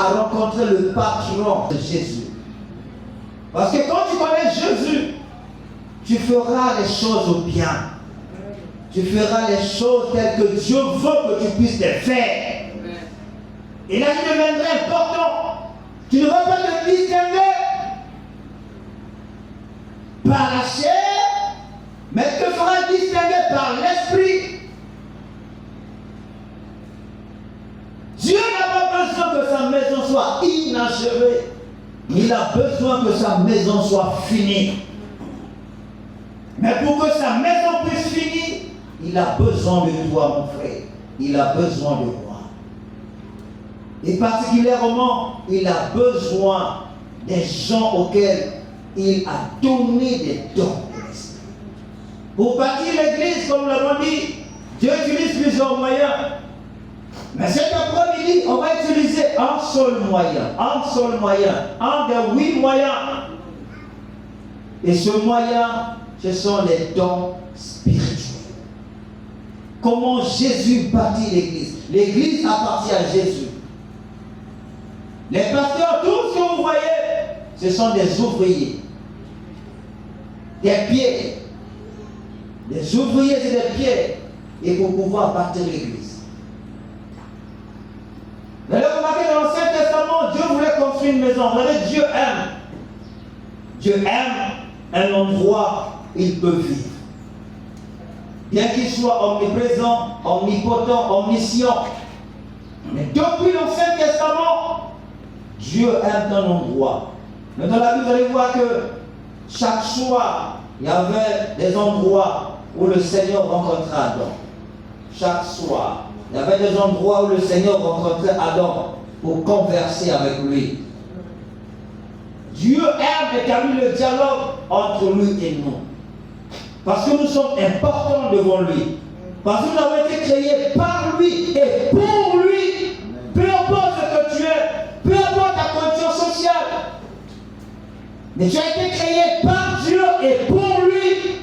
à rencontrer le patron de Jésus. Parce que quand tu connais Jésus, tu feras les choses bien. Tu feras les choses telles que Dieu veut que tu puisses les faire. Et là, il deviendra important. Tu ne vas pas te distinguer par la chair, mais tu te feras distinguer par l'esprit. Dieu n'a pas besoin que sa maison soit inachevée. Il a besoin que sa maison soit finie. Mais pour que sa maison puisse finir, il a besoin de toi, mon frère. Il a besoin de moi. Et particulièrement, il a besoin des gens auxquels il a donné des dons de l'esprit. Pour bâtir l'église, comme nous l'avons dit, Dieu utilise plusieurs moyens. Mais cet après-midi, on va utiliser un seul moyen, un des 8 moyens. Et ce moyen, ce sont les dons spirituels. Comment Jésus bâtit l'église? L'église appartient à Jésus. Les pasteurs, tout ce que vous voyez, ce sont des ouvriers, des pieds. Des ouvriers et des pieds. Et pour pouvoir bâtir l'église. Vous allez remarquer dans l'Ancien Testament, Dieu voulait construire une maison. Vous savez, Dieu aime. Dieu aime un endroit où il peut vivre. Bien qu'il soit omniprésent, omnipotent, omniscient. Mais depuis l'Ancien Testament, Dieu aime un endroit. Mais dans la Bible, vous allez voir que chaque soir, il y avait des endroits où le Seigneur rencontrait Adam. Chaque soir, il y avait des endroits où le Seigneur rencontrait Adam pour converser avec lui. Dieu aime établir le dialogue entre lui et nous. Parce que nous sommes importants devant lui. Parce que nous avons été créés par lui et pour lui. Peu importe ce que tu es, peu importe ta condition sociale. Mais tu as été créé par Dieu et pour lui.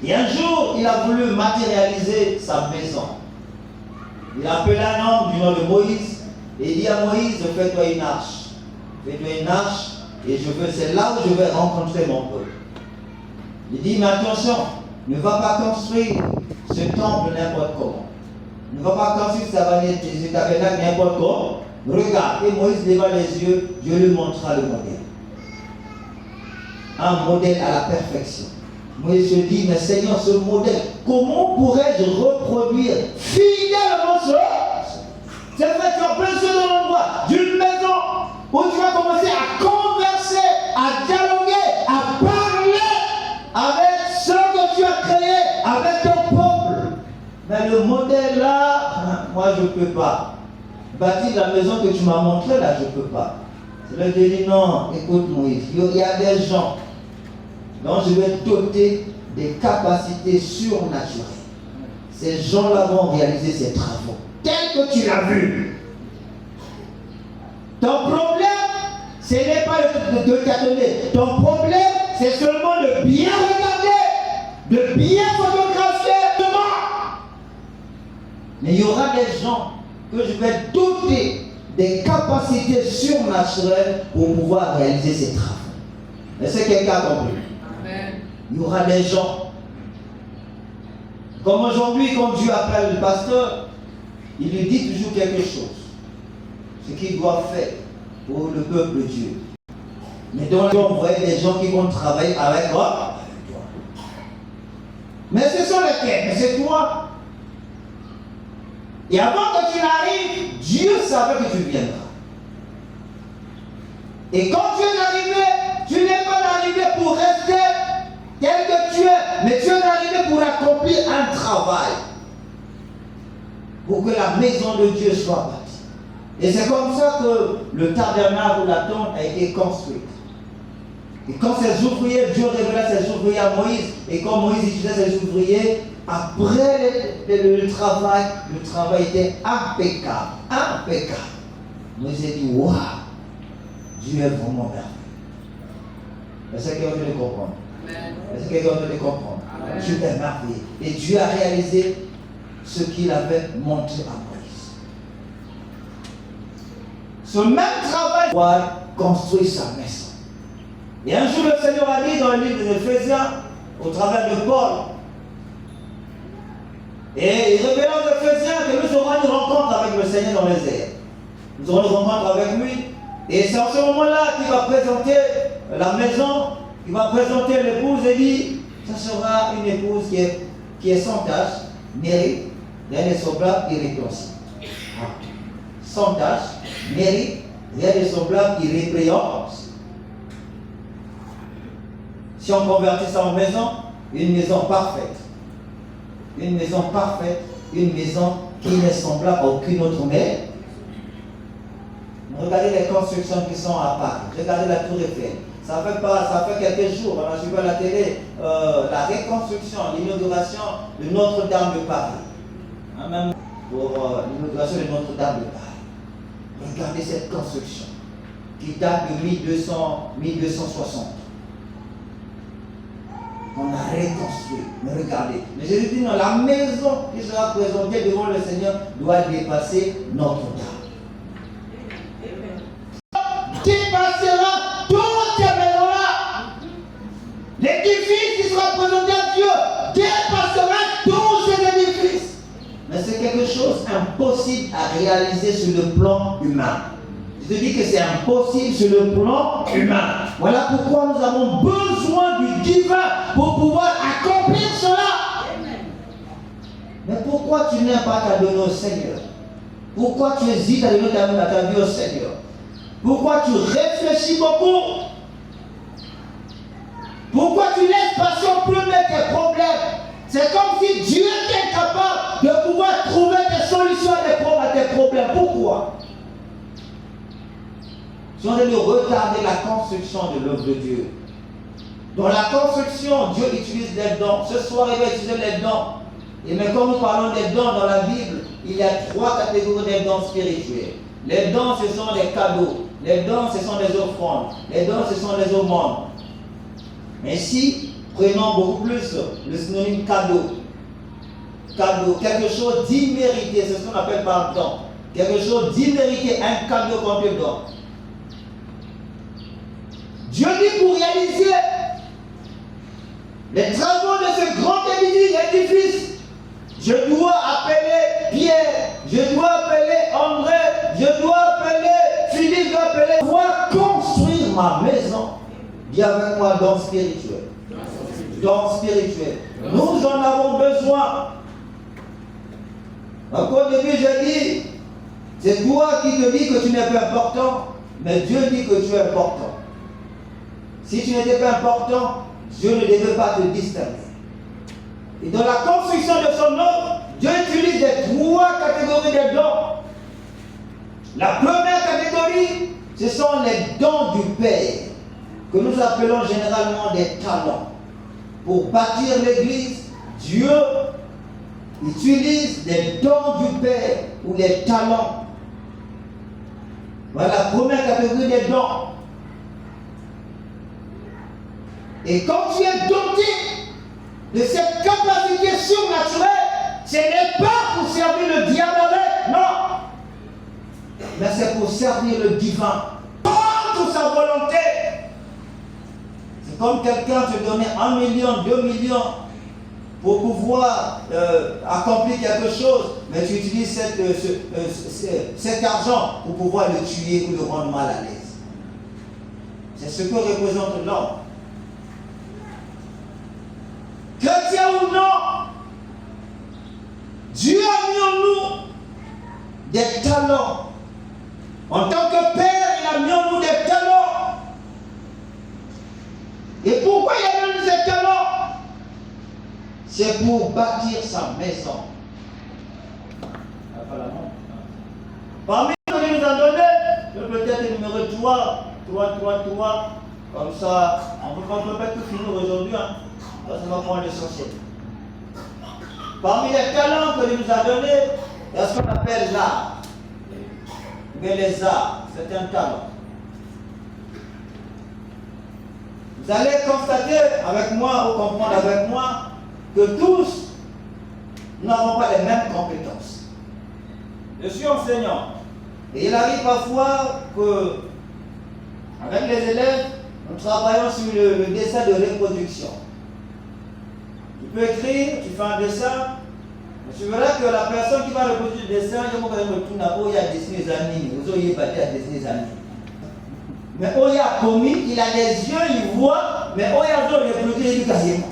Et un jour, il a voulu matérialiser sa maison. Il a appelé un homme du nom de Moïse et il dit à Moïse, fais-toi une arche. Fais-toi une arche et c'est là où je vais rencontrer mon peuple. Il dit, mais attention, ne va pas construire ce temple n'importe comment. Ne va pas construire ce tabernacle n'importe comment. Regarde, et Moïse leva les yeux, Dieu lui montra le modèle. Un modèle à la perfection. Moïse se dit, mais Seigneur, ce modèle, comment pourrais-je reproduire fidèlement cela? C'est vrai, tu as besoin d'un endroit, d'une maison, où tu vas commencer à converser, à dialoguer, à parler avec ceux que tu as créés, avec ton peuple. Mais le modèle là, moi je ne peux pas. Bâtir la maison que tu m'as montrée là, je ne peux pas. C'est là que je dis, non, écoute Moïse, il y a des gens dont je vais doter des capacités surnaturelles. Ces gens-là vont réaliser ces travaux, tels que tu l'as vu. Ton problème, ce n'est pas de tâtonner. Ton problème, c'est seulement de bien regarder, de bien photographier demain. Mais il y aura des gens que je vais doter des capacités surnaturelles pour pouvoir réaliser ces travaux. Est-ce que quelqu'un a compris? Il y aura des gens. Comme aujourd'hui, quand Dieu appelle le pasteur, il lui dit toujours quelque chose. Ce qu'il doit faire pour le peuple de Dieu. Mais donc, on voit des gens qui vont travailler avec toi. Mais ce sont lesquels? Mais c'est toi. Et avant que tu n'arrives, Dieu savait que tu viendras. Et quand tu es arrivé, tu n'es pas arrivé pour rester tel que tu es, mais tu es arrivé pour accomplir un travail. Pour que la maison de Dieu soit bâtie. Et c'est comme ça que le tabernacle ou la tente a été construite. Et quand ces ouvriers, Dieu révéla ces ouvriers à Moïse, et quand Moïse utilisait ces ouvriers, après le travail était impeccable. Impeccable. Moïse a dit, waouh, Dieu est vraiment merveilleux. Est-ce que quelqu'un veut le comprendre? Est-ce que quelqu'un veut le comprendre? Dieu est merveilleux. Et Dieu a réalisé ce qu'il avait montré à Moïse. ce même travail doit construire sa maison. Et un jour, le Seigneur a dit dans le livre d'Éphésiens, au travers de Paul, et il révèle aux Éphésiens que nous aurons une rencontre avec le Seigneur dans les airs. Nous aurons une rencontre avec lui. Et c'est en ce moment-là qu'il va présenter la maison, il va présenter l'épouse et dit, ça sera une épouse qui est sans tache, mérite, rien n'est semblable, irréprochable. Sans tache, mérite, rien n'est semblable, irréprochable. Si on convertit ça en maison, une maison parfaite. Une maison parfaite, une maison qui n'est semblable à aucune autre maison. Regardez les constructions qui sont à Paris. Regardez la Tour Eiffel. Ça fait quelques jours, on a suivi à la télé la reconstruction, l'inauguration de Notre-Dame de Paris. Même pour l'inauguration de Notre-Dame de Paris. Regardez cette construction qui date de 1260. On a reconstruit. Mais regardez. Mais Jésus dit non, la maison qui sera présentée devant le Seigneur doit dépasser Notre-Dame. Dépassera toutes ces maisons-là. L'édifice qui sera présenté à Dieu dépassera tous ces édifices. Mais c'est quelque chose d'impossible à réaliser sur le plan humain. Je te dis que c'est impossible sur le plan humain. Voilà pourquoi nous avons besoin du divin pour pouvoir accomplir cela. Mais pourquoi tu n'aimes pas ta donner au Seigneur? Pourquoi tu hésites à donner ta vie au Seigneur? Pourquoi tu réfléchis beaucoup? Pourquoi tu laisses passion plumer tes problèmes? C'est comme si Dieu était capable de pouvoir trouver des solutions à tes problèmes. Pourquoi? Si on veut retarder la construction de l'œuvre de Dieu. Dans la construction, Dieu utilise les dons. Ce soir, il va utiliser les dons. Et mais quand nous parlons des dons dans la Bible, il y a 3 catégories de dons spirituels. Les dons, ce sont des cadeaux. Les dons, ce sont des offrandes. Les dons, ce sont des aumônes. Mais si, prenons beaucoup plus le synonyme cadeau. Cadeau, quelque chose d'immérité, c'est ce qu'on appelle par don. Quelque chose d'immérité, un cadeau qu'on te donne. Dieu dit pour réaliser les travaux de ce grand édifice, je dois appeler Pierre, je dois appeler André, je dois appeler Philippe, je dois appeler, pour construire ma maison. Dis avec moi, don spirituel. Don spirituel. Nous en avons besoin. Donc au début, j'ai dit, c'est toi qui te dis que tu n'es pas important, mais Dieu dit que tu es important. Si tu n'étais pas important, Dieu ne devait pas te distinguer. Et dans la construction de son œuvre, Dieu utilise les 3 catégories de dons. La première catégorie, ce sont les dons du Père, que nous appelons généralement des talents. Pour bâtir l'église, Dieu utilise les dons du Père ou les talents. Voilà la première catégorie des dons. Et quand tu es doté de cette capacité surnaturelle, ce n'est pas pour servir le diable avec, non. Mais c'est pour servir le divin. Contre sa volonté. C'est comme quelqu'un te donnait 1 million, 2 millions pour pouvoir accomplir quelque chose, mais tu utilises cet argent pour pouvoir le tuer ou le rendre mal à l'aise. C'est ce que représente l'homme. Chrétien ou non, Dieu a mis en nous des talents. En tant que Père, il a mis en nous des talents. Et pourquoi il a mis en nous ces talents? C'est pour bâtir sa maison. Parmi ceux qu'il nous a donné, peut-être numéro 3, comme ça, on ne peut pas tout finir aujourd'hui. Ça va prendre l'essentiel. Parmi les talents que Dieu nous a donnés, il y a ce qu'on appelle l'art. Mais les arts, c'est un talent. Vous allez constater avec moi, ou comprendre avec moi, que tous, nous n'avons pas les mêmes compétences. Je suis enseignant. Et il arrive parfois que, avec les élèves, nous travaillons sur le dessin de reproduction. Tu peux écrire, tu fais un dessin, mais tu verras que la personne qui va reproduire le dessin, il a dessiné les animes, vous auriez pas à dessiner les animes. Mais il a commis, il a des yeux, il voit, mais il a reproduit les quasiment.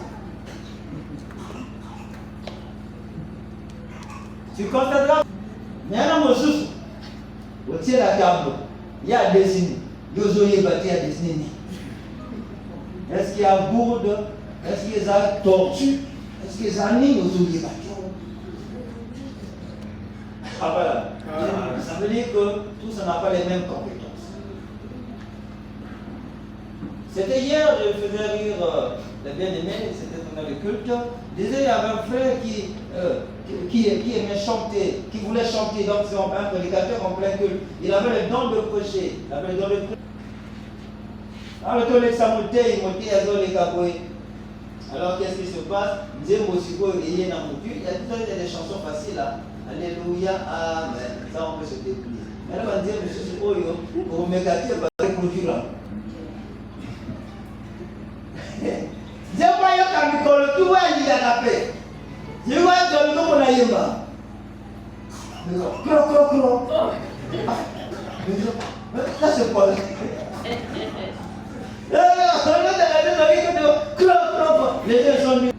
Tu constateras, il y a un monsieur, au pied de la table, il y a dessiné, il y a dessiné. Est-ce qu'il y a bourde? Est-ce qu'il y a tortue? Est-ce qu'il y a nid aux oubliés? Ah voilà. Ça veut dire que tous n'ont pas les mêmes compétences. C'était hier, je faisais rire les bien-aimés, c'était pendant le culte. Il disait, il y avait un frère qui aimait chanter, qui voulait chanter, donc c'est un prédicateur en plein culte. Il avait le don de prêcher. Il avait le don de prêcher. Alors, alors qu'est-ce qui se passe? Il y a des chansons faciles là. Alléluia, Amen. Ça on peut se déplier. Mais là, on va dire, monsieur Oyo, pour me gâter, on va reproduire là. Je vois un micro, tout va y aller. Je vois un micro, on a eu mal. Cro. Ça c'est quoi? Les gens sont mis.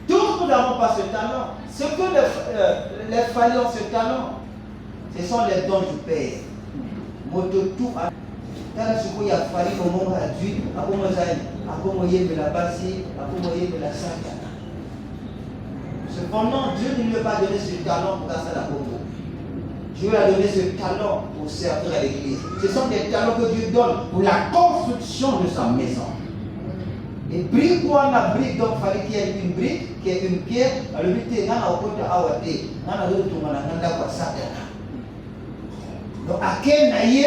Tous nous n'avons pas ce talent. Ce que les faillants, ce talent, ce sont les dons du Père. Mototou, quand il y a fallu au moment adulte, à comment la basi, à comment la saga. Cependant, Dieu ne lui a pas donné ce talent pour casser la Congo. Dieu lui a donné ce talent pour servir à l'église. Ce sont des talents que Dieu donne pour la construction de sa maison. Et brique ou un brique, donc il fallait qu'il y ait une brique, qu'il y ait une pierre, le but est dans la côte à Awate, dans la route où on a Satan. Donc à quel naïe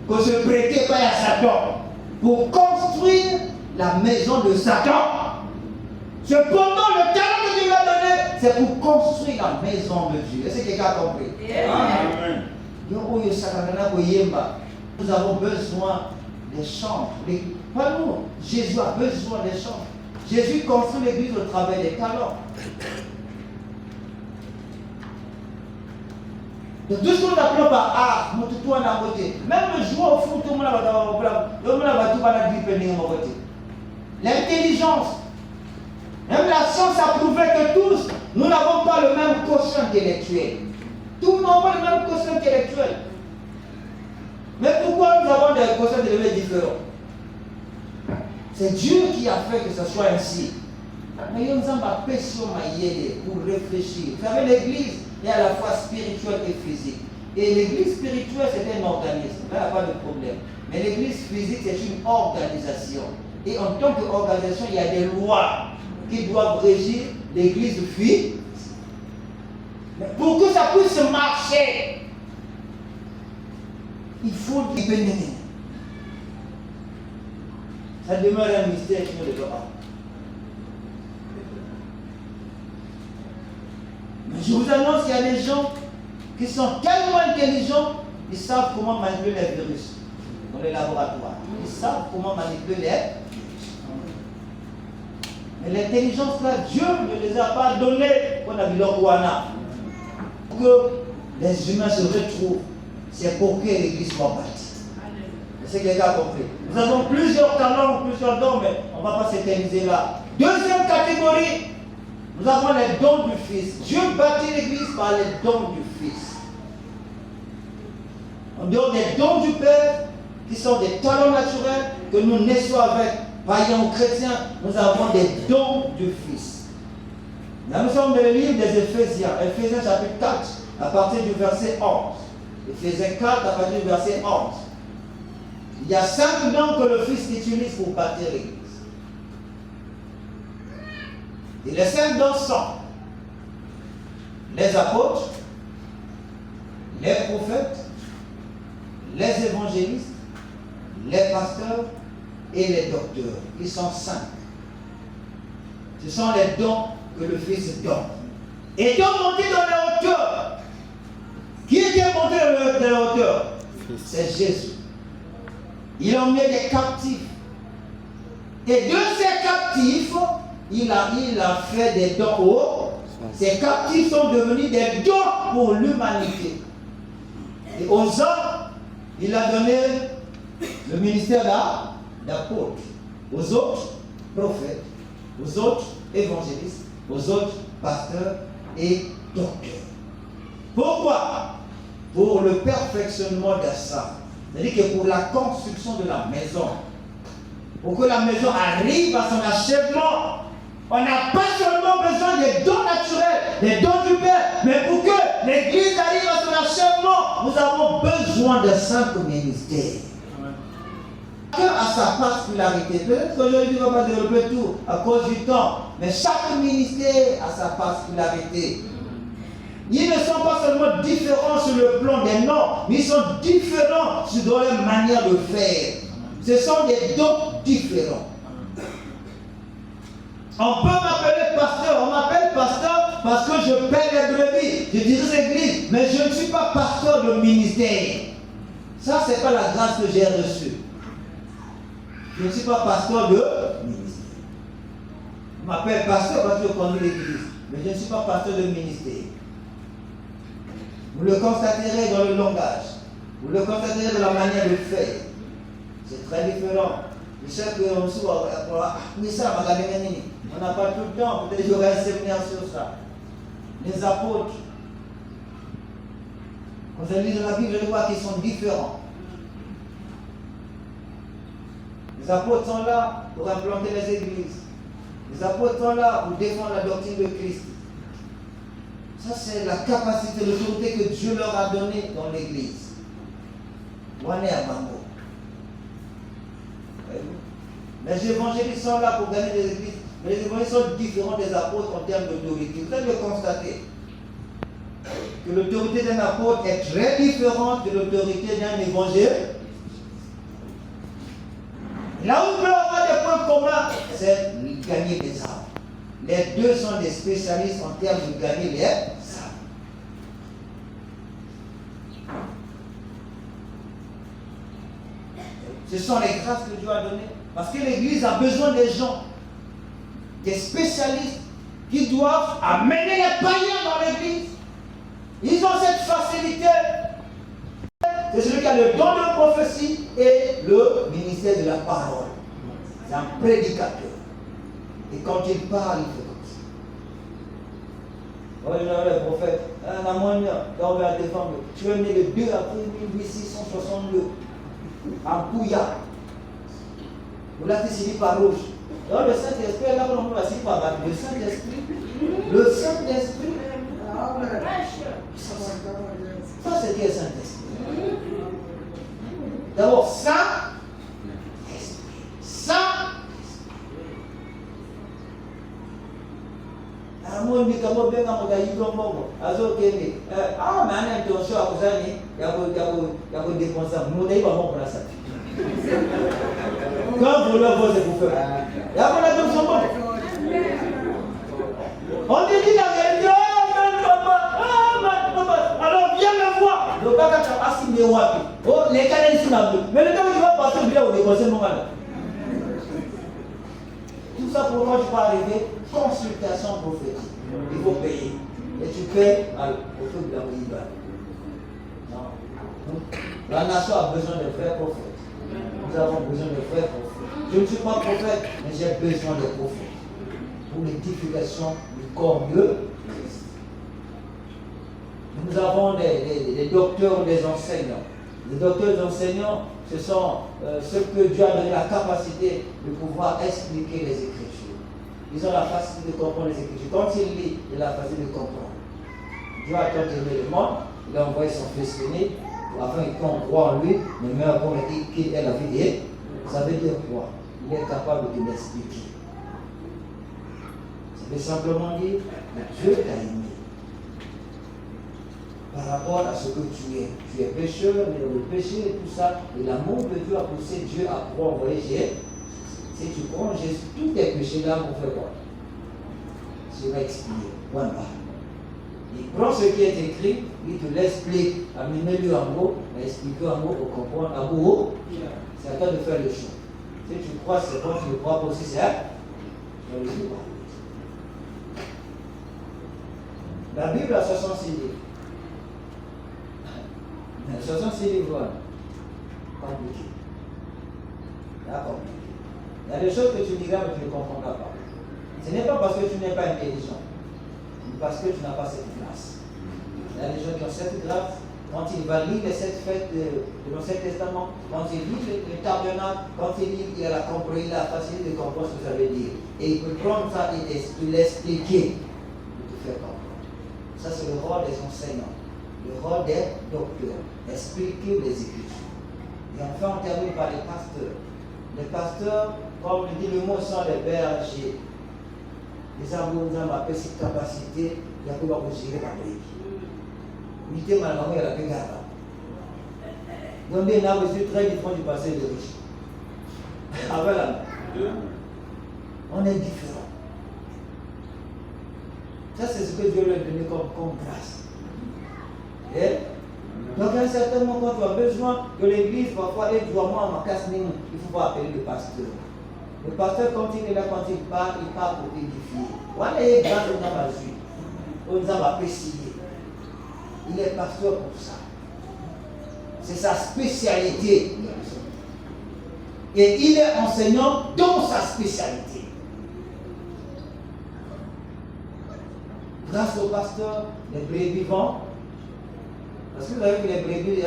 que se prêtait pas à Satan pour construire la maison de Satan. Cependant, le talent que Dieu lui a donné, c'est pour construire la maison de Dieu. Est-ce que quelqu'un a compris? Amen. Nous avons besoin des chants. Pas nous. Jésus a besoin des chants. Jésus construit l'église au travers des talents. De tout ce que nous appelons par art, nous tout en a voté. Même le joueur au foot, tout le monde a voté. L'intelligence. Même la science a prouvé que tous, nous n'avons pas le même quotient intellectuel. Tous n'ont pas le même quotient intellectuel. Mais pourquoi nous avons des quotients intellectuels différents? C'est Dieu qui a fait que ce soit ainsi. Mais nous avons pas pression pour réfléchir. Vous savez, l'église est à la fois spirituelle et physique. Et l'église spirituelle, c'est un organisme. Là, il n'y a pas de problème. Mais l'église physique, c'est une organisation. Et en tant qu'organisation, il y a des lois qui doivent régir l'église physique. Mais pour que ça puisse marcher, il faut dépendre. Ça demeure un mystère qui ne le pas. Mais je vous annonce qu'il y a des gens qui sont tellement intelligents, ils savent comment manipuler les virus dans les laboratoires. Ils savent comment manipuler les virus. Mais l'intelligence là, Dieu ne les a pas donnés qu'on a vu l'Okwana. Pour que les humains se retrouvent, c'est pour que l'église soit bâtie. C'est ce que quelqu'un a compris. Nous avons plusieurs talents, plusieurs dons, mais on ne va pas s'éterniser là. Deuxième catégorie, nous avons les dons du Fils. Dieu bâtit l'église par les dons du Fils. En dehors des dons du Père, qui sont des talents naturels, que nous naissons avec, païens ou chrétiens, nous avons des dons du Fils. Là, nous sommes dans le livre des Éphésiens, Éphésiens chapitre 4, à partir du verset 11. Éphésiens 4, à partir du verset 11. Il y a 5 dons que le Fils utilise pour bâtir l'église. Et les 5 dons sont les apôtres, les prophètes, les évangélistes, les pasteurs et les docteurs. Ils sont 5. Ce sont les dons que le Fils donne. Et donc monter dans la hauteur, qui est qui est monté de la hauteur? C'est Jésus. Il a emmené des captifs. Et de ces captifs, il a fait des dons hauts. Ces captifs sont devenus des dons pour l'humanité. Et aux hommes, il a donné le ministère d'apôtre. Aux autres, prophètes. Aux autres, évangélistes. Aux autres, pasteurs et docteurs. Pourquoi? Pour le perfectionnement des saints. C'est-à-dire que pour la construction de la maison. Pour que la maison arrive à son achèvement. On n'a pas seulement besoin des dons naturels, des dons du Père, mais pour que l'Église arrive à son achèvement, nous avons besoin de 5 ministères. Chacun a sa particularité. Peut-être qu'aujourd'hui, on ne va pas développer tout à cause du temps, mais chaque ministère a sa particularité. Ils ne sont pas seulement différents sur le plan des noms, mais ils sont différents dans leur manière de faire. Ce sont des dons différents. On peut m'appeler pasteur, on m'appelle pasteur parce que je paie les brebis, je dirige l'église, mais je ne suis pas pasteur de ministère. Ça, ce n'est pas la grâce que j'ai reçue. Je ne suis pas pasteur de ministère. On m'appelle pasteur parce que je conduis l'église, mais je ne suis pas pasteur de ministère. Vous le constaterez dans le langage, vous le constaterez dans la manière de faire. C'est très différent. Je sais qu'on soit, mais ça, on n'a pas tout le temps, peut-être qu'il y aurait un séminaire sur ça. Les apôtres, quand je lis dans la Bible, je vois qu'ils sont différents. Les apôtres sont là pour implanter les églises. Les apôtres sont là pour défendre la doctrine de Christ. Ça, c'est la capacité, l'autorité que Dieu leur a donnée dans l'église. Wane à Bango. Les évangélistes sont là pour gagner des églises. Mais les évangélistes sont différents des apôtres en termes d'autorité. Vous allez constater que l'autorité d'un apôtre est très différente de l'autorité d'un évangéliste. Là où on peut avoir des points communs, c'est gagner des âmes. Les deux sont des spécialistes en termes de gagner les âmes. Ce sont les grâces que Dieu a données. Parce que l'Église a besoin des gens, des spécialistes qui doivent amener les païens dans l'Église. Ils ont cette facilité. C'est celui qui a le don de prophétie et le ministère de la parole. C'est un prédicateur. Et quand il parle, il fait comme ça. Oui, le prophète, un amonia, quand on va défendre, tu es né le 2 avril 1662, à Pouya. Vous l'avez signé par rouge. Alors le Saint-Esprit, là, on l'a signé par bas. Le Saint-Esprit, ça c'est qui est Saint-Esprit? D'abord, Saint-Esprit. Moi, je suis bien à mon aïe, mais en intention à vous aller, il y a des dépenses. Mon aïe va bon pour la salle. Quand vous le voyez, vous faites. Il y a mon intention. On te dit la vérité. Alors viens me voir. Le bac a assigné Wapi. Oh, les canaux sont là. Mais le temps où tu vas passer, il va dépenser mon mal. Tout ça pour moi, je peux arriver. Consultation prophétique. Il faut payer. Et tu payes au feu de la Ouïba. Non. La nation a besoin de vrais prophètes. Nous avons besoin de vrais prophètes. Je ne suis pas prophète, mais j'ai besoin de prophètes. Pour l'édification du corps de Christ. Nous avons des docteurs, des enseignants. Les docteurs et les enseignants, ce sont ceux que Dieu a donné la capacité de pouvoir expliquer les Écritures. Ils ont la facilité de comprendre les Écritures. Quand ils lisent, ils ont la facilité de comprendre. Dieu a tant aimé le monde, il a envoyé son Fils unique, afin qu'on croit en lui, mais même pour qu'il ait la vie et ça veut dire quoi? Il est capable de l'expliquer. Ça veut simplement dire que Dieu t'a aimé. Par rapport à ce que tu es. Tu es pécheur, mais le péché et tout ça, et l'amour de Dieu a poussé Dieu à croire, envoyer Jésus. Si tu crois en Jésus, tous tes péchés là vont faire quoi? Tu vas expier. Voilà. Il prend ce qui est écrit, il te l'explique, amenez-le en gros, mais expliquez en gros pour comprendre en gros. C'est à toi de faire le choix. Si tu crois c'est bon, tu ne crois pas aussi, c'est à toi de le choix. La Bible a 66 livres. 66 livres, compliqué. D'accord. Il y a des choses que tu diras mais tu ne comprendras pas. Ce n'est pas parce que tu n'es pas intelligent, mais parce que tu n'as pas cette grâce. Il y a des gens qui ont cette grâce. Quand il va lire les 7 fêtes de l'Ancien Testament, quand il lit le tabernacle, quand il lit, il a la compris, il a la facilité de comprendre ce que ça veut dire. Et il peut prendre ça et l'expliquer, pour te faire comprendre. Ça, c'est le rôle des enseignants, le rôle des docteurs, expliquer les Écritures. Et enfin, on termine par les pasteurs. Les pasteurs, comme le dit le mot, sont les bergers. Les amours ont appelé cette capacité, il y a pouvoir vous gérer la brique. Mettez ma maman à la pégara. Donc, des nains aussi très différents du passé de riche. Avec la on est différent. Ça, c'est ce que Dieu lui a donné comme grâce. Et donc, à un certain moment, quand tu as besoin que l'église, parfois, elle doit moi en casse, il ne faut pas appeler le pasteur. Le pasteur, quand il est là, quand il parle pour édifier. On est grand dans ma vie. On va apprécier. Il est pasteur pour ça. C'est sa spécialité. Et il est enseignant dans sa spécialité. Grâce au pasteur, les brebis vont. Parce que vous avez vu les brebis, les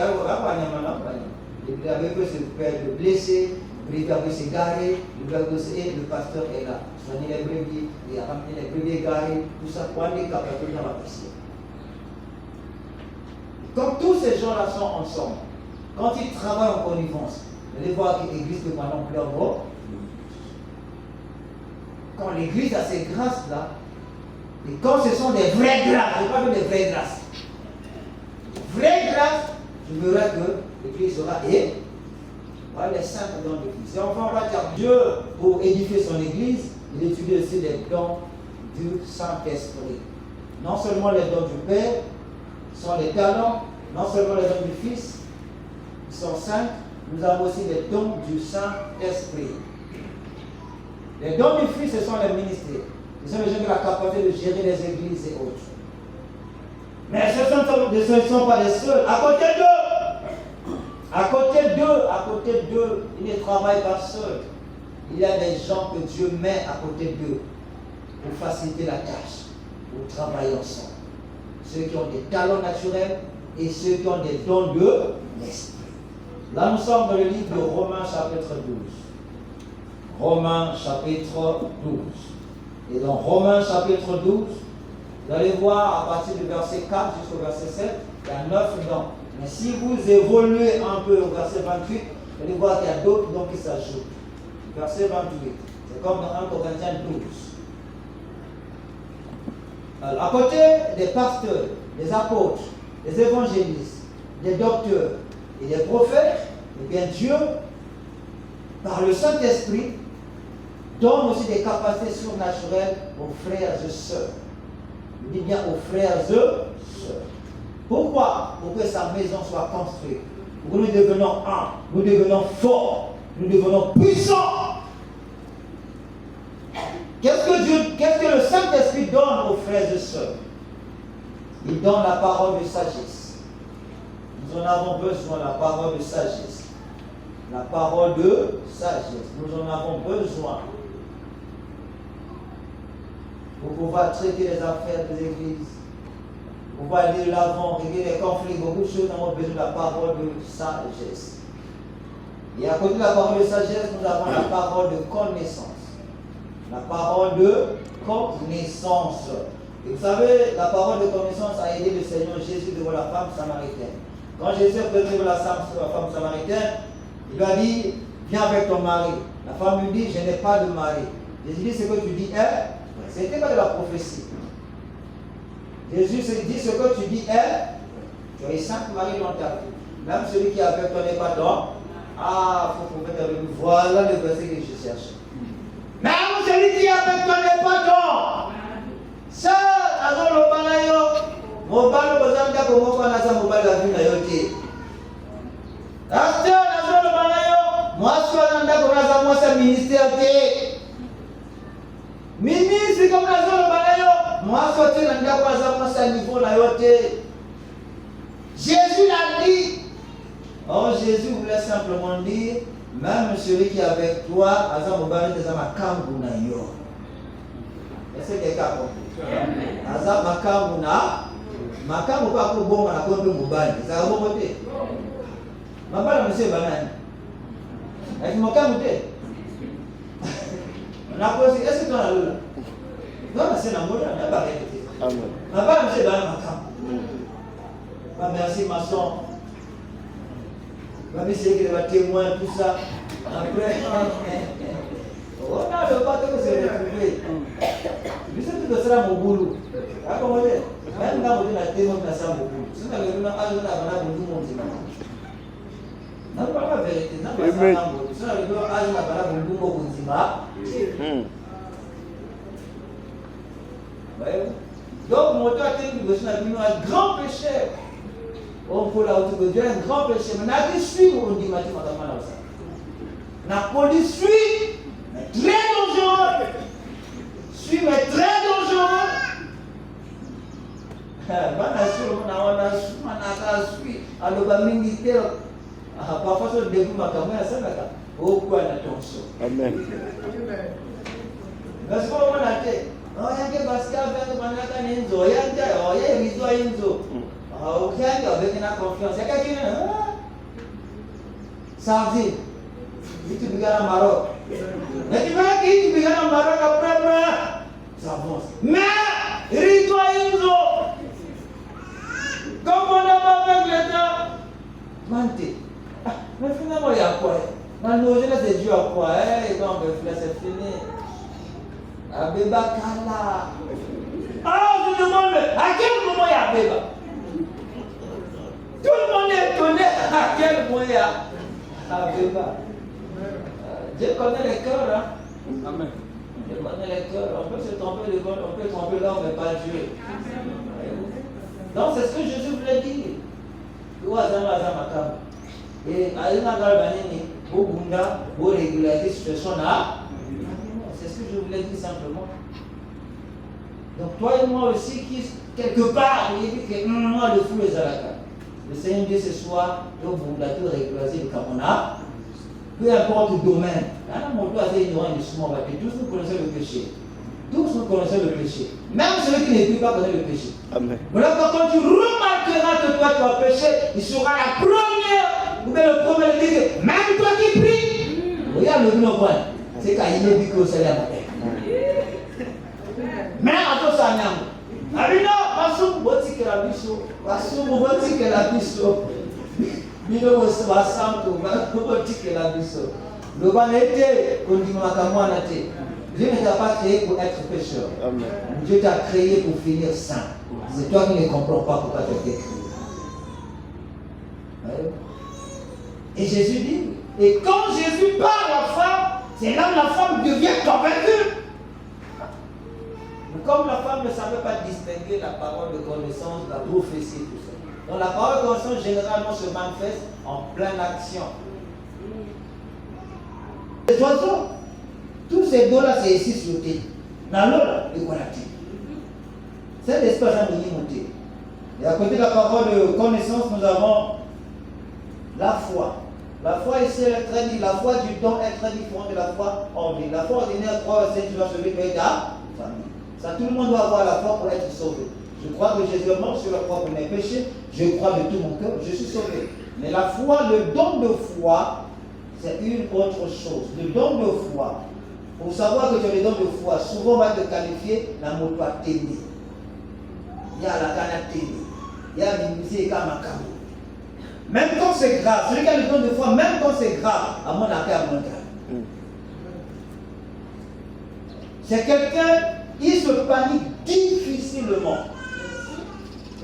brebis avaient pu se faire blesser, les brebis avaient se garer, le pasteur est là. Soigner les brebis, il a ramené les brebis garés, tout ça, pour aller capter dans la piscine. Comme tous ces gens-là sont ensemble, quand ils travaillent en connivence, vous allez voir que l'église peut pas non plus avoir. Quand l'église a ces grâces-là, et quand ce sont des vraies grâces, je ne parle pas des vraies grâces. Vraies grâces, je verrai que l'église sera et voilà les saints dans l'église. Et enfin, on va dire Dieu, pour édifier son église, il étudie aussi les dons du Saint-Esprit. Non seulement les dons du Père, sont les talents, non seulement les dons du Fils, ils sont 5, nous avons aussi les dons du Saint-Esprit. Les dons du Fils, ce sont les ministères. Ce sont les gens qui ont la capacité de gérer les églises et autres. Mais ce ne sont pas les seuls. À côté d'eux, ils ne travaillent pas seuls. Il y a des gens que Dieu met à côté d'eux pour faciliter la tâche, pour travailler ensemble. Ceux qui ont des talents naturels et ceux qui ont des dons de l'esprit. Là, nous sommes dans le livre de Romains chapitre 12. Romains chapitre 12. Et dans Romains chapitre 12, vous allez voir à partir du verset 4 jusqu'au verset 7, il y a 9 dons. Mais si vous évoluez un peu au verset 28, vous allez voir qu'il y a d'autres dons qui s'ajoutent. Verset 28, c'est comme dans 1 Corinthiens 12. Alors, à côté des pasteurs, des apôtres, des évangélistes, des docteurs et des prophètes, eh bien Dieu, par le Saint-Esprit, donne aussi des capacités surnaturelles aux frères et sœurs. Je dis bien aux frères et sœurs. Pourquoi? Pour que sa maison soit construite. Pour que nous devenons un, nous devenons forts, nous devenons puissants. Qu'est-ce que le Saint-Esprit donne aux frères et sœurs? Il donne la parole de sagesse. Nous en avons besoin, la parole de sagesse. La parole de sagesse. Nous en avons besoin pour pouvoir traiter les affaires des églises, pour pouvoir aller de l'avant, régler les conflits, beaucoup de choses. Nous avons besoin de la parole de sagesse. Et à côté de la parole de sagesse, nous avons la parole de connaissance. La parole de connaissance. Et vous savez, la parole de connaissance a aidé le Seigneur Jésus devant la femme samaritaine. Quand Jésus est présenté devant la femme samaritaine, il lui a dit, viens avec ton mari. La femme lui dit, je n'ai pas de mari. Jésus dit, ce que tu dis est, ce n'était pas de la prophétie. Jésus dit, ce que tu dis est, tu as eu 5 maris dans ta vie. Même celui qui est avec toi n'est pas dans. Ah, il faut prophète avec nous. Voilà le verset que je cherche. Même celui qui est avec toi n'est pas dans. Ça, alors le balayo, Mobile kozanga komo kwa naza mobile la vie na yote. Pasteur nazo le banayo. Mwasi wananda kwa naza mwasa ministère te. Ministre comme nazo le banayo. Mwasi wote nanda kwa naza mwasa niveau na yote. Jésus l'a dit. Oh, Jésus voulait simplement dire, même celui qui est avec toi, aza mobile te zama kambu na yo. Est-ce que quelqu'un a compris? Aza makambu na makambu pa ko bonga na ko mobile. Ça va bongote. Mabala monsieur banani. Est-ce makambu te? Na posi est-ce que tu as là? Non, c'est na moda na ba rete. Amen. Mabala monsieur banani makambu. Bah merci maçon. Bah monsieur qui va témoin tout ça. Après on a le bateau que c'est retrouvé. Bisa tu sera mon boulot. Apa boleh? Kan nggak boleh nanti mau nasa mon boulot. Sudah kalau nak ada mana boulot mau sih. Nak apa verite? Nak apa boulot? Sudah kalau ada mana boulot mau sih mah. Donc mon temps a été un grand péché. On peut la retrouver un grand péché. Mais n'a pas suivi on dit mathématiquement ça. La police suit. Mais très dangereux. Suis mais très dangereux. Parfois sur le début ma caméra ça là. Beaucoup d'attention. Amen. Parce qu'on a dit, oh il y a que parce qu'avec manaka nenzo, il y a oh il y a rizo inzo. Ah ok avec une confiance. Il y a quelqu'un ça dit itu bicara Maroc. Nanti mana itu bicara Maroc après ça avance. Mais rizo inzo. Comme on a pas avec l'État, mentir. Mais finalement il y a quoi? Maintenant je laisse Dieu à quoi? Et quand on fait c'est fini. Abeba Kala. Ah, je demande, à quel moment il y a Abeba? Tout le monde est étonné à quel moment il y a Abeba. Je connais les cœurs, hein? Amen. Je connais les cœurs. On peut se tromper de God, on peut tromper l'homme, mais pas Dieu. Donc c'est ce que Jésus voulait dire. Et à une Galbanini, au Bunda, au régulariser cette situation-là. C'est ce que je voulais dire simplement. Donc toi et moi aussi, qui quelque part, il dit que moi le fou les alaka. Le Seigneur Dieu ce soir, le Bunda, tout régulariser le Kamona, peu importe le domaine. Là, mon doigt est ignorant du souvent, tous nous connaissons le péché. Tous nous connaissons le péché. Même celui qui ne peut pas connaître le péché. Amen. Voilà, quand tu remarqueras que toi tu as péché, il sera la première, ou bien le premier qui dit, même toi qui pries, regarde le bon point. C'est quand il est dit que c'est la mais attends ça, non. Abino, pasum boti que la biso, pasum boti que la biso. Bino was santo, boti que la biso. Le ban était, continue à camoanate. Dieu ne t'a pas créé pour être pécheur. Amen. Dieu t'a créé pour finir saint. C'est toi qui ne comprends pas pourquoi tu as été créé. Et Jésus dit, et quand Jésus parle à la femme, c'est là que la femme devient convaincue. Mais comme la femme ne savait pas distinguer la parole de connaissance, la prophétie, tout ça. Donc la parole de connaissance généralement se manifeste en pleine action. Les oiseaux, tous ces dos-là, c'est ici sur le thé. Dans l'eau, là, les qualités. C'est l'espace à monter. Et à côté de la parole de connaissance, nous avons la foi. La foi ici, elle est très différente. La foi du don est très différente de la foi ordinaire. La foi ordinaire croit au Seigneur, tu dois sauver ta famille. Ça, tout le monde doit avoir la foi pour être sauvé. Je crois que Jésus est mort sur la croix pour mes péchés. Je crois de tout mon cœur, je suis sauvé. Mais la foi, le don de foi, c'est une autre chose. Le don de foi, pour savoir que tu as le don de foi, souvent on va te qualifier la moto à téné. Il y a la canne à téné. Il y a la musique à ma cam. Même quand c'est grave, celui qui a le don de foi, même quand c'est grave, à mon affaire mondiale. C'est quelqu'un qui se panique difficilement.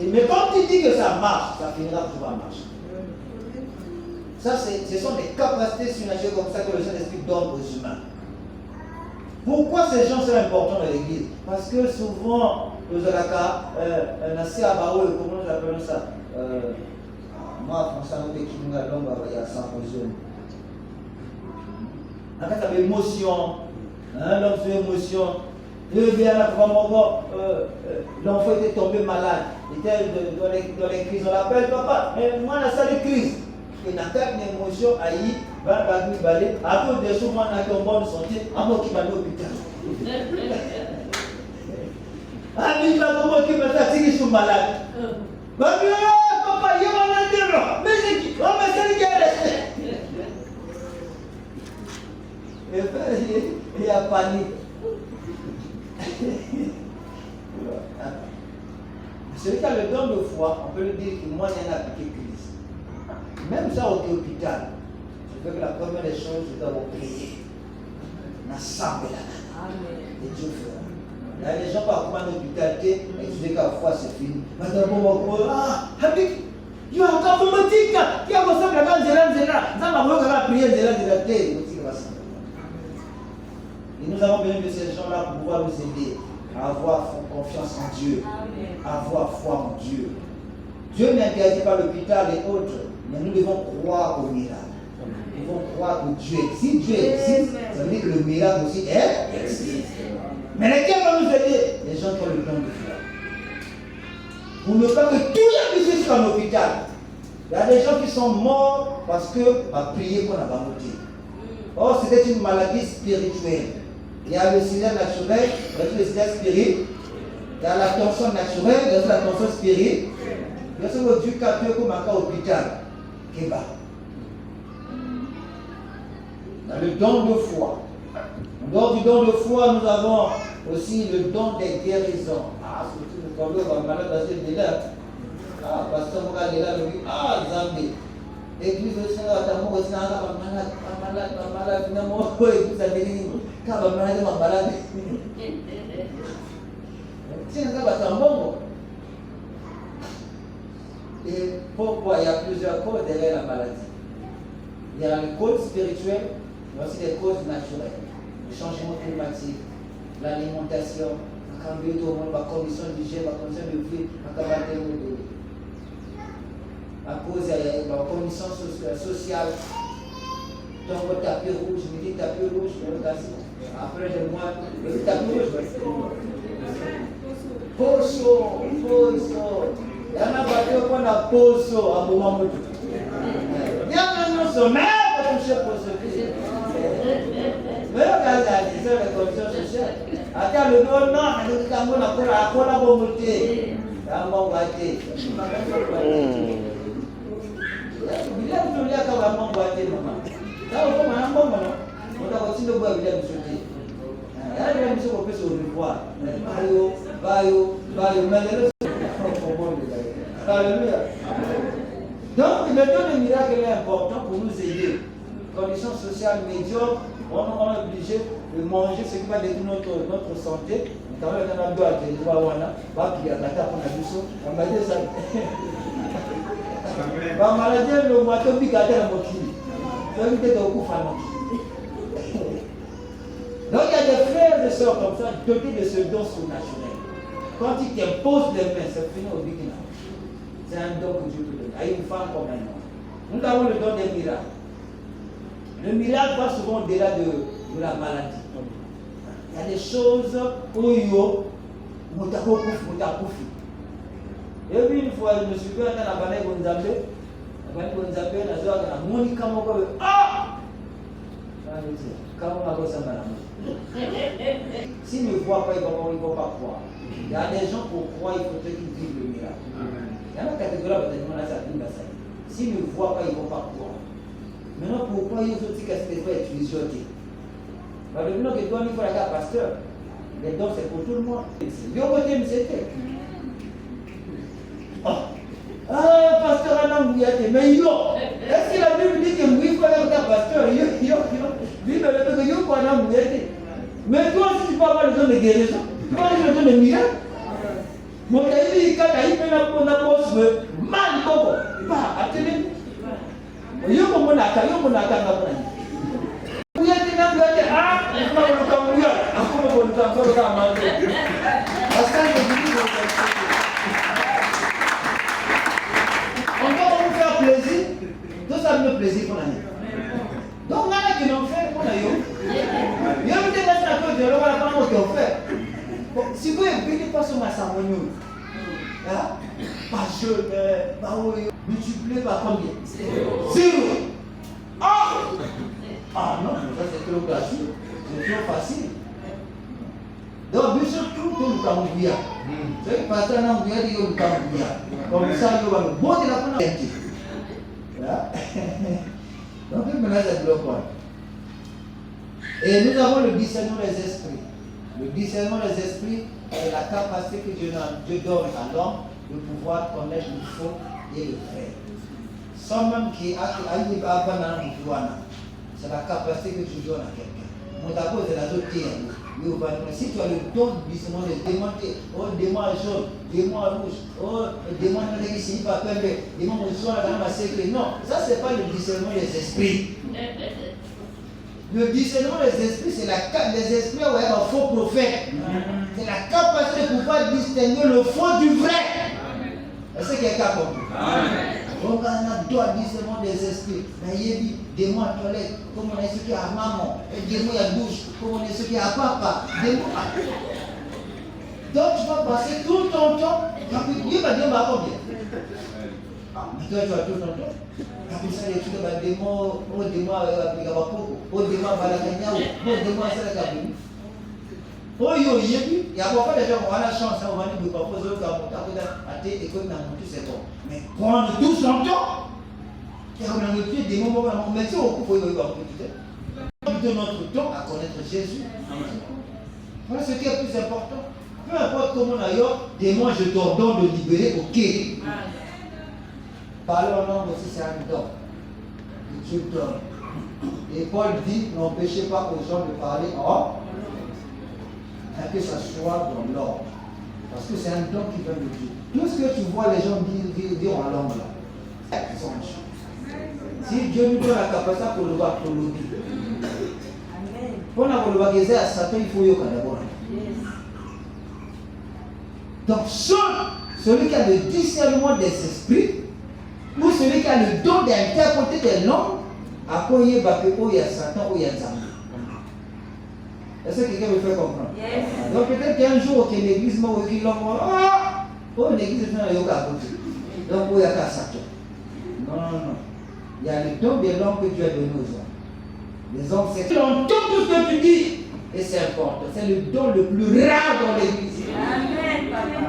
Mais quand tu dis que ça marche, ça finira toujours à marcher. Ça, ce sont des capacités surnaturelles comme ça que le Saint-Esprit donne aux humains. Pourquoi ces gens sont importants dans l'église? Parce que souvent, comment nous appelons ça? Moi, François, nous il y a 100 émotions. Il y a l'émotion, l'homme sur émotion. L'enfant était tombé malade, il était dans les crises. On l'appelle papa, moi, on a ça les crises. Il n'a pas d'émotion, aïe, à cause des choses, on a été en bonne santé, à moi qui m'a mis au hôpital. Ah, mais il va comment qui m'a dit qu'ils sont malades. Papa, il y a un intérêt. Mais c'est qui? Oh, mais c'est qui est resté. Il y a panique. Celui qui a le don de foi, on peut lui dire que moi, il y a un appliqué Christ. Même ça, au hôpital, je veux que la première des choses, je dois prier. Ensemble là. Et Dieu fera. Il y a des gens par contre en hôpital, et tu dis qu'à la foi c'est fini. Maintenant, Habib, il y a encore informatique, qui a ressemblé à Zéla, ça m'a prié Zéla. Et nous avons besoin de ces gens-là pour pouvoir nous aider à avoir confiance en Dieu, à avoir foi en Dieu. Dieu n'interdit pas l'hôpital et autres, mais nous devons croire au miracle. Nous devons croire que Dieu existe. Si Dieu existe, ça veut dire que le miracle aussi existe. Mais lesquels vont nous aider? Les gens qui ont le don de foi. Pour ne pas que tous les blessés soient en hôpital. Il y a des gens qui sont morts parce qu'on a prié qu'on n'a pas voté. Or, c'était une maladie spirituelle. Il y a le silence naturel, le silence spirituel. Il y a la tension naturelle, il y a la tension spirituelle. Il y a ce que Dieu a fait comme un hôpital. Kéba. Il y a le don de foi. En dehors du don de foi, nous avons aussi le don des guérisons. Ah, surtout quand on va malade dans cette délai. Ah, pasteur Moka est là, il dit, ah, Zambé. Église de Seigneur, t'as mon aussi, malade, finalement, écoute, ça dit, quand on va malade, c'est un gars, c'est un bon. Et pourquoi il y a plusieurs causes derrière la maladie? Il y a les causes spirituelles, mais aussi les causes naturelles. Le changement climatique, l'alimentation, la condition d'hygiène, la condition de vie, la cause de la condition sociale. Donc, le tapis rouge, je me dis tapis rouge, après je vois le tapis rouge. Poso. Il y en a battu qu'on a poso à un moment où il y a un sommet pour toucher poso. Mais regardez, c'est la condition sociale. Attends, le nom, non, le Cameroun a collaboré. Dans mon boîtier. Il a toujours dit à mon boîtier, maman. Là, on va un bon moment. On a aussi le bois, il a sauté. Il y a des gens qui peuvent se revoir. Bayo, mais alléluia. Donc, le don de miracle est important pour nous aider. Conditions sociales médiocres, on est obligé de manger ce qui va détruire notre santé. Notamment, on a besoin de voir, on va prier à la table, on a vu ça, on va dire ça. La maladie, le moito bigade la moquille. Donc, il y a des frères et sœurs comme ça, dotés de ce don surnaturel. Quand il t'impose les mains, c'est fini au Burkina. C'est un don que Dieu te donne. À une femme comme un homme. Nous avons le don des miracles. Le miracle va souvent au-delà de la maladie. Il y a des choses où il y a et puis une fois, je me suis fait dans la banane Gonzabé. La banane Gonzabé, la zone a Monica Moko. Ah! S'ils ne voient pas, ils ne vont pas croire. Il y a des gens pour croire, il faudrait qu'ils vivent le miracle. Il y a une catégorie de s'ils ne voient pas, ils ne vont pas croire. Maintenant, pourquoi ils ont dit que c'était pas utilisé? Le nom que toi, il faut aller à pasteur. Les dons, c'est pour tout le monde. Yo, côté, c'était. Ah, pasteur, mais yo, est-ce que la Bible dit que oui, il faut aller à pasteur? Yo, Bible dit que yo, il faut aller à mais toi, si tu peux avoir le don de guérison, tu peux avoir le don de miracle. Mon ami, quand il fait la poste, mal, pas, attendez. Yo, mon aka, vous êtes ah, je ne sais pas comment vous êtes. Parce que pour l'année. Donc, on a qui l'ont fait pour l'année. Il y a une démarche à cause de l'eau, on a pas de fait. Si vous ne pas sur ma savonneuse, pas jeune, pas oui, multiplié par combien? Zéro. Ah non, ça c'est trop gratuit, c'est trop facile. Donc, bien sûr, tout le Cambouya. C'est une partie en Cambouya dit le Cambouya. Comme ça, il va le bon de la première. Donc, maintenant, c'est le point. Et nous avons le discernement des esprits. Le discernement des esprits, c'est la capacité que Dieu donne à l'homme de pouvoir connaître le faux et le vrai. Sans même qu'il y ait c'est la capacité que tu donnes à quelqu'un. Mon d'abord, c'est la autre. Si tu as le don du discernement des démons, démon jaune, démon rouge, démon qui pas peur, démon non, ça c'est pas le discernement des esprits. Le discernement des esprits, c'est les esprits où il y a un faux prophète. C'est la capacité de pouvoir distinguer le faux du vrai. Est-ce que quelqu'un comprend? On a le discernement des esprits. Mais il y a des démons à toilette, comme on est ce qui a maman, des démons à douche, comme on est ce qui a papa. Donc tu vas passer tout ton temps. Dieu va dire combien? Mais toi tu vas tout ton temps. Après ça, les trucs de démons, au démon à Pigabapoko, au démon à Balagania, au démon à Salakabini. Oh yo, il y a beaucoup de gens qui ont la chance, on va nous proposer à tes écoles dans tout c'est bon. Mais prendre tout son temps, car on a le pied des moments où on met au coup pour y avoir de notre temps à connaître Jésus. Voilà ce qui est le plus important. Peu importe comment on a eu, des mois je t'ordonne de libérer, ok. Parler en langue aussi, c'est un don. Que Dieu donne. Et Paul dit, n'empêchez pas aux gens de parler en que ça soit dans l'ordre. Parce que c'est un don qui vient de Dieu. Tout ce que tu vois les gens dire en langue là, ils sont en si Dieu nous donne la capacité pour le voir, pour le dire. Pour le voir, à Satan, il faut y aller d'abord. Donc, celui qui a le discernement des esprits, ou celui qui a le don d'interpréter des langues, à quoi il y a Satan, ou il y a Zambie. Est-ce que quelqu'un me fait comprendre? Yes. Donc peut-être qu'un jour, qu'il y a l'église, l'église est dans le yoga. Donc il y a qu'à Satan. Non. Il y a le don des langues que Dieu a donné aux hommes. Les hommes, c'est entendent tout ce que tu dis. Et c'est important. C'est le don le plus rare dans l'église. Amen, papa.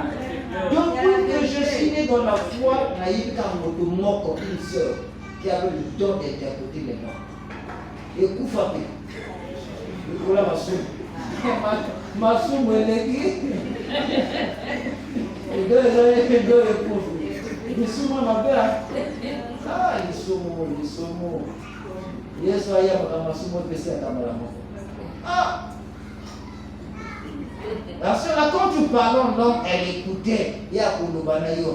Depuis que je suis né dans la foi, naïve comme une sœur qui avait le don d'interpréter les langues. Et Koufapé. Voilà ma somme est l'église. Et deux épouses. Ils sont ma belle. Ah, ils sont. Yes, I am ma somme de PC à Kamala. Ah! Parce que là, quand tu parles en langue, elle écoutait. Il y a Koulubanayo.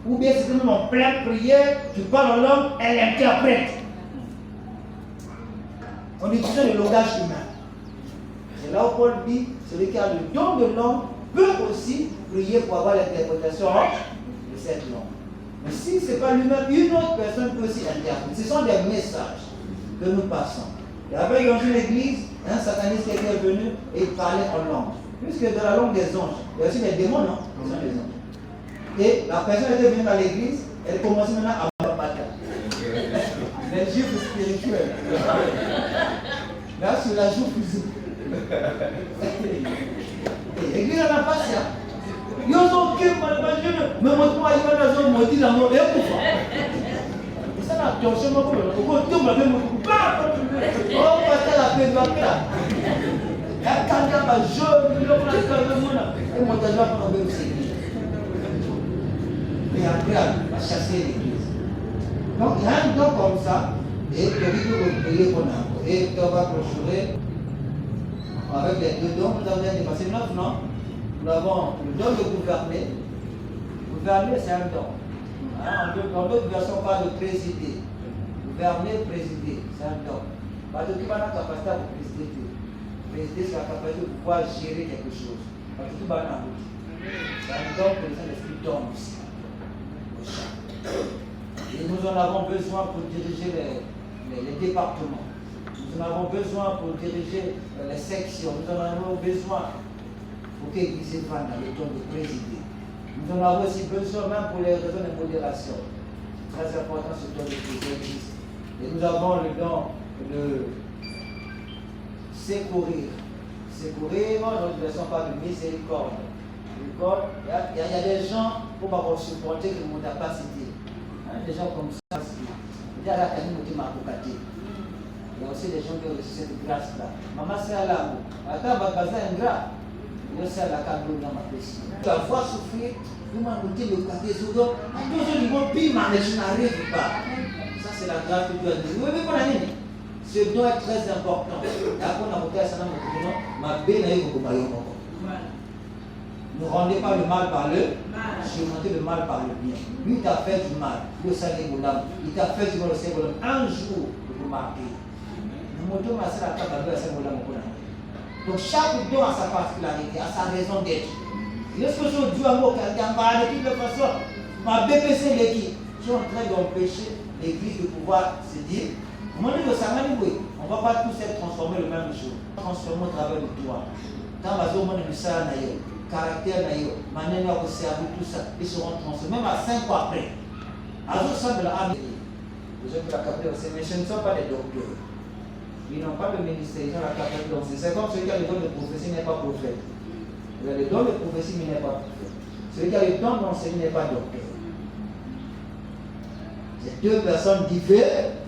Ou bien c'est même en pleine prière, tu parles en langue, elle interprète. On utilise le langage humain. C'est là où Paul dit, celui qui a le don de langue peut aussi prier pour avoir l'interprétation de cette langue. Mais si ce n'est pas lui-même, une autre personne peut aussi interpréter. Ce sont des messages que nous passons. Il y avait dans une église, un sataniste qui était venu et il parlait en langue. Puisque dans la langue des anges, il y a aussi des démons, non? Ce sont des anges. Et la personne était venue dans l'église, elle commençait maintenant à battre. Les juifs spirituels. Là, c'est la joue physique. L'église n'a pas ça. Ils ont fait mais moi, il va dans un maudit dans mon et ça n'a attention, moi, on m'a même oh, pas la paix, il y a quelqu'un qui jaune, il a et moi, je vais prendre le aussi. Et après, on va chasser l'église. Donc, il y a un don comme ça, et tu peux prier pour nous. Et tu vas clôturer. Avec les deux dons, nous avons dépassé 9 ans. Nous avons le don de gouverner. Gouverner, c'est un don. Dans d'autres versions, on parle de présider. Gouverner, présider, c'est un don. Parce que tu as la capacité de présider. Présider, c'est la capacité de pouvoir gérer quelque chose. Parce que tu vas dans la route. C'est un don que le Saint-Esprit donne aussi. Et nous en avons besoin pour diriger les départements. Nous en avons besoin pour diriger les sections. Nous en avons besoin pour que l'Église prenne le temps de présider. Nous en avons aussi besoin même pour les raisons de modération. Très important ce temps de présider. Et nous avons le don de secourir. Secourir, notre version parle de miséricorde. Il y a des gens pour pas supporter que nous n'avons pas cité. Des gens comme ça, il y a aussi des gens qui ont reçu cette grâce-là. Maman, c'est à l'amour. Attends, ma bazin est grave. Je sais à la cadeau dans ma péché. Tu vas voir souffrir, tu m'as goûté le côté soudant. Toujours du bon pire, mais je n'arrive pas. Ça, c'est la grâce que tu as dit. Oui, mais mon ami, ce don est très important. D'accord, on a monté à ça, ma belle est beaucoup plus. Ne rendez pas le mal par le mal, surmontez le mal par le bien. Lui t'a fait du mal, le salé Boulam, il t'a fait du mal au Seigneur. Un jour, il vous marquer. Donc chaque don a sa particularité, a sa raison d'être. Lorsque je dis à moi, quelqu'un va de toute façon, ma BPC l'équipe, je suis en train d'empêcher l'église de pouvoir se dire, on ne va pas tous être transformés le même jour. Transformons au travers de toi. Quand on va dire caractère, manière de servir, tout ça, ils seront transformés, même à 5 ans après. À tout ça de la âme. Les gens qui la capter aussi, mais ce ne sont pas des docteurs. Ils n'ont pas de ministère, ils ont la capacité. Donc c'est comme celui qui a le don de prophétie n'est pas prophète. Il a le don de prophétie, mais n'est pas prophète. Celui qui a le don d'enseigner n'est pas docteur. C'est deux personnes différentes.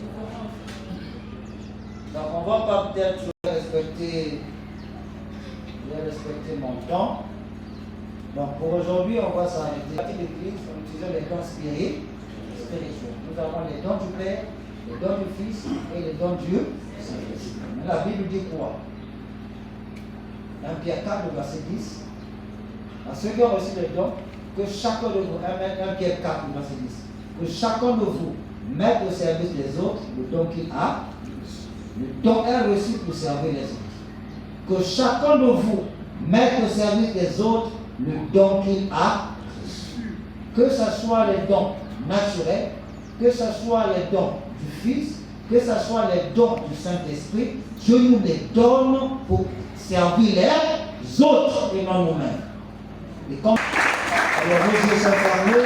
Donc on ne va pas peut-être respecter mon temps. Donc pour aujourd'hui, on va s'arrêter. Dans l'église, on utilise les dons spirituels. Nous avons les dons du Père, les dons du Fils et les dons du Saint-Esprit. La Bible dit quoi? 1 Pierre 4, verset 10. À ceux qui ont reçu les dons, que chacun de vous, 1 Pierre 4, verset 10, que chacun de vous mette au service des autres le don qu'il a. Le don est reçu pour servir les autres. Que chacun de vous mette au service des autres le don qu'il a reçu. Que ce soit les dons naturels, que ce soit les dons du Fils, que ce soit les dons du Saint-Esprit, Dieu nous les donne pour servir les autres et non nous-mêmes. Et comme alors, Dieu s'est parlé.